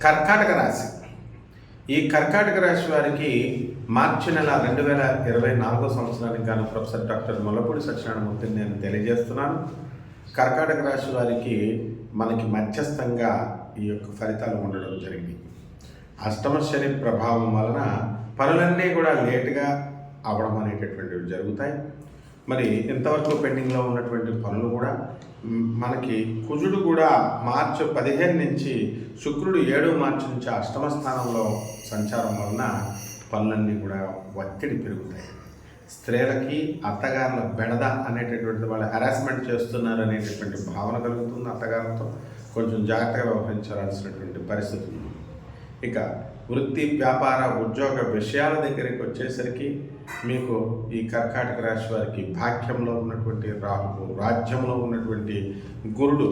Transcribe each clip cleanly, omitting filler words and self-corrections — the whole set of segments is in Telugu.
కర్కాటక రాశి. ఈ కర్కాటక రాశి వారికి మార్చి నెల 2024 సంవత్సరానికి గాను ప్రొఫెసర్ డాక్టర్ ముల్లపూడి సత్యనారాయణమూర్తిని నేను తెలియజేస్తున్నాను. కర్కాటక రాశి వారికి మనకి మధ్యస్థంగా ఈ యొక్క ఫలితాలు ఉండడం జరిగింది. అష్టమ శని ప్రభావం వలన పనులన్నీ కూడా లేటుగా అవ్వడం అనేటటువంటివి జరుగుతాయి. మరి ఇంతవరకు పెండింగ్లో ఉన్నటువంటి పనులు కూడా మనకి కుజుడు కూడా మార్చి 15 నుంచి శుక్రుడు 7 మార్చి నుంచి అష్టమ స్థానంలో సంచారం వలన పనులన్నీ కూడా ఒత్తిడి పెరుగుతాయి. స్త్రీలకి అత్తగారుల బెడద అనేటటువంటిది వాళ్ళు హెరాస్మెంట్ చేస్తున్నారు అనేటటువంటి భావన కలుగుతుంది. అత్తగారితో కొంచెం జాగ్రత్తగా వ్యవహరించాల్సినటువంటి పరిస్థితి ఉంది. ఇక వృత్తి, వ్యాపార, ఉద్యోగ విషయాల దగ్గరికి వచ్చేసరికి మీకు ఈ కర్కాటక రాశి వారికి భాగ్యంలో ఉన్నటువంటి రాహువు, రాజ్యంలో ఉన్నటువంటి గురుడు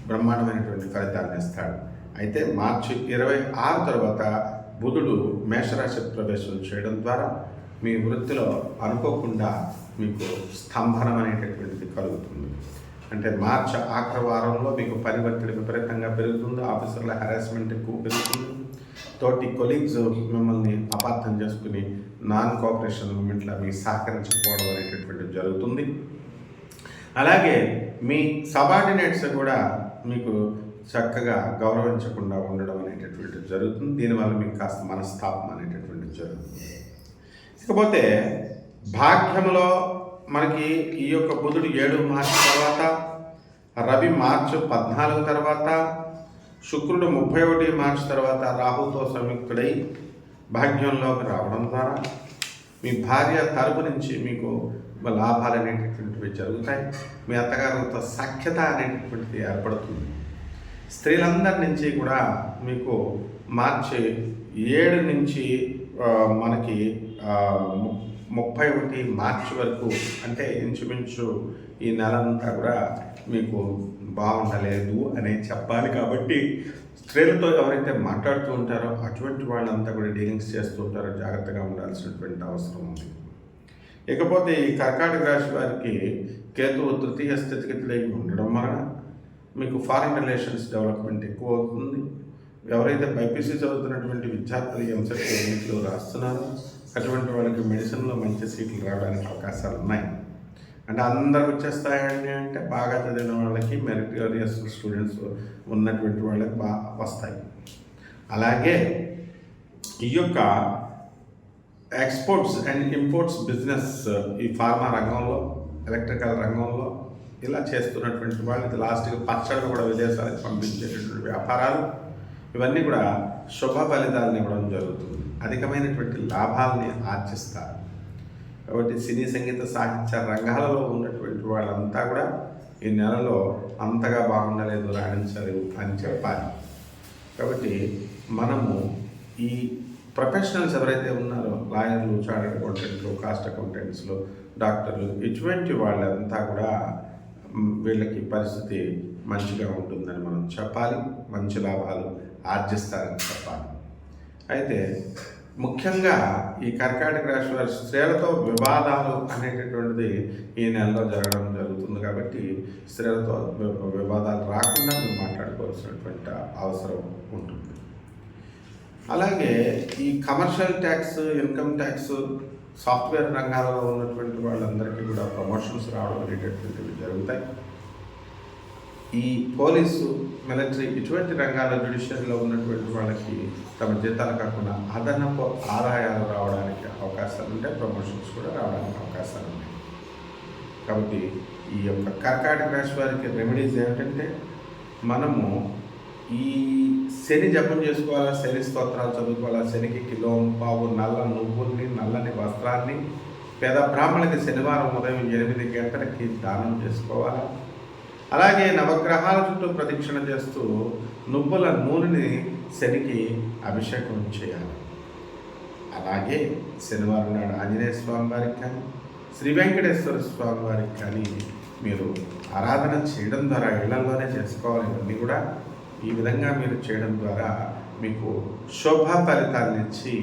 బ్రహ్మాండమైనటువంటి ఫలితాలను ఇస్తాడు. అయితే మార్చి 26 తర్వాత బుధుడు మేషరాశి ప్రవేశం చేయడం ద్వారా మీ వృత్తిలో అనుకోకుండా మీకు స్తంభనం అనేటటువంటిది కలుగుతుంది. అంటే మార్చి ఆఖరి వారంలో మీకు పని ఒత్తిడి విపరీతంగా పెరుగుతుంది. ఆఫీసర్ల హెరాస్మెంట్ ఎక్కువ పెరుగుతుంది. తోటి కొలీగ్స్ మిమ్మల్ని అపార్థం చేసుకుని నాన్ కోఆపరేషన్ మూమెంట్లో మీకు సహకరించకపోవడం అనేటటువంటిది జరుగుతుంది. అలాగే మీ సబార్డినేట్స్ కూడా మీకు చక్కగా గౌరవించకుండా ఉండడం అనేటటువంటిది జరుగుతుంది. దీనివల్ల మీకు కాస్త మనస్తాపం అనేటటువంటిది జరుగుతుంది. ఇకపోతే భాగ్యంలో మనకి ఈ యొక్క బుధుడు 7 మార్చి తర్వాత, రవి మార్చి 14 తర్వాత, శుక్రుడు 31 మార్చి తర్వాత రాహుతో సంయుక్తుడై భాగ్యంలోకి రావడం ద్వారా మీ భార్య తరపు నుంచి మీకు లాభాలు అనేటటువంటివి జరుగుతాయి. మీ అత్తగారులతో సఖ్యత అనేటటువంటిది ఏర్పడుతుంది. స్త్రీలందరి నుంచి కూడా మీకు మార్చి 7 నుంచి మనకి 31 మార్చి వరకు, అంటే ఇంచుమించు ఈ నెలంతా కూడా మీకు బాగుండలేదు అనే చెప్పాలి. కాబట్టి స్త్రీలతో ఎవరైతే మాట్లాడుతూ ఉంటారో అటువంటి వాళ్ళంతా కూడా డీలింగ్స్ చేస్తూ ఉంటారో జాగ్రత్తగా ఉండాల్సినటువంటి అవసరం ఉంది. ఇకపోతే ఈ కర్కాటక రాశి వారికి కేతువు 3వ స్థితిగతిలో ఉండడం వలన మీకు ఫారిన్ రిలేషన్స్ డెవలప్మెంట్ ఎక్కువ అవుతుంది. ఎవరైతే బైపీసీ చదువుతున్నటువంటి విద్యార్థులు ఎంసెట్ ఎన్నికలు రాస్తున్నారో అటువంటి వాళ్ళకి మెడిసిన్లో మంచి సీట్లు రావడానికి అవకాశాలు ఉన్నాయి. అంటే అందరికి వచ్చేస్తాయండి అంటే బాగా చదివిన వాళ్ళకి, మెరిటోరియస్ స్టూడెంట్స్ ఉన్నటువంటి వాళ్ళకి బాగా వస్తాయి. అలాగే ఈ యొక్క ఎక్స్పోర్ట్స్ అండ్ ఇంపోర్ట్స్ బిజినెస్, ఈ ఫార్మా రంగంలో, ఎలక్ట్రికల్ రంగంలో ఇలా చేస్తున్నటువంటి వాళ్ళకి లాస్ట్కి పచ్చళ్ళు కూడా విదేశాలకు పంపించేటటువంటి వ్యాపారాలు, ఇవన్నీ కూడా శుభ ఫలితాలను ఇవ్వడం జరుగుతుంది. అధికమైనటువంటి లాభాలని ఆర్జిస్తారు. కాబట్టి సినీ, సంగీత, సాహిత్య రంగాలలో ఉన్నటువంటి వాళ్ళంతా కూడా ఈ నెలలో అంతగా బాగుండలేదు, రాణించలేదు అని చెప్పాలి. కాబట్టి మనము ఈ ప్రొఫెషనల్స్ ఎవరైతే ఉన్నారో, లాయర్లు, చార్టర్డ్ అకౌంటెంట్లు, కాస్ట్ అకౌంటెంట్స్లు, డాక్టర్లు, ఇటువంటి వాళ్ళంతా కూడా వీళ్ళకి పరిస్థితి మంచిగా ఉంటుందని మనం చెప్పాలి. మంచి లాభాలు ఆర్జిస్తారని చెప్పాలి. అయితే ముఖ్యంగా ఈ కర్కాటక రాశి వారి స్త్రీలతో వివాదాలు అనేటటువంటిది ఈ నెలలో జరగడం జరుగుతుంది. కాబట్టి స్త్రీలతో వివాదాలు రాకుండా మీరు మాట్లాడుకోవాల్సినటువంటి అవసరం ఉంటుంది. అలాగే ఈ commercial tax, income tax, software రంగాలలో ఉన్నటువంటి వాళ్ళందరికీ కూడా ప్రమోషన్స్ రావడం అనేటటువంటివి జరుగుతాయి. ఈ పోలీసు, మిలిటరీ, ఇటువంటి రంగాల జ్యుడిషియరీలో ఉన్నటువంటి వాళ్ళకి తమ జీతాలు కాకుండా అదనపు ఆదాయాలు రావడానికి అవకాశాలు ఉంటాయి. ప్రమోషన్స్ కూడా రావడానికి అవకాశాలు ఉన్నాయి. కాబట్టి ఈ యొక్క కర్కాటక రాశి వారికి రెమెడీస్ ఏమిటంటే, మనము ఈ శని జపం చేసుకోవాలా, శని స్తోత్రాలు చదువుకోవాలా, శనికి కిలోంపావు నల్ల నువ్వుల్ని, నల్లని వస్త్రాన్ని పేద బ్రాహ్మణులకి శనివారం ఉదయం 8 గంటలకి దానం చేసుకోవాలా. అలాగే నవగ్రహాల చుట్టూ ప్రదక్షిణ చేస్తూ నువ్వుల నూనెని శనికి అభిషేకం చేయాలి. అలాగే శనివారం నాడు ఆంజనేయ స్వామి వారికి కానీ, శ్రీ వెంకటేశ్వర స్వామి వారికి కానీ మీరు ఆరాధన చేయడం ద్వారా ఇళ్లలోనే చేసుకోవాలి. ఇవన్నీ కూడా ఈ విధంగా మీరు చేయడం ద్వారా మీకు శుభ ఫలితాలను ఇచ్చి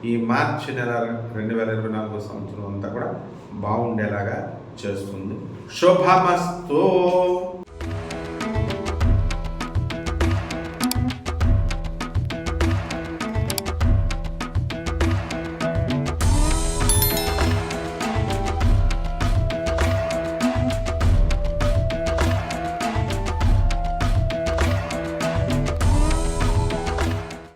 ఈ మార్చి నెల 2024 సంవత్సరం అంతా కూడా బాగుండేలాగా చేస్తుంది. శుభమస్తు.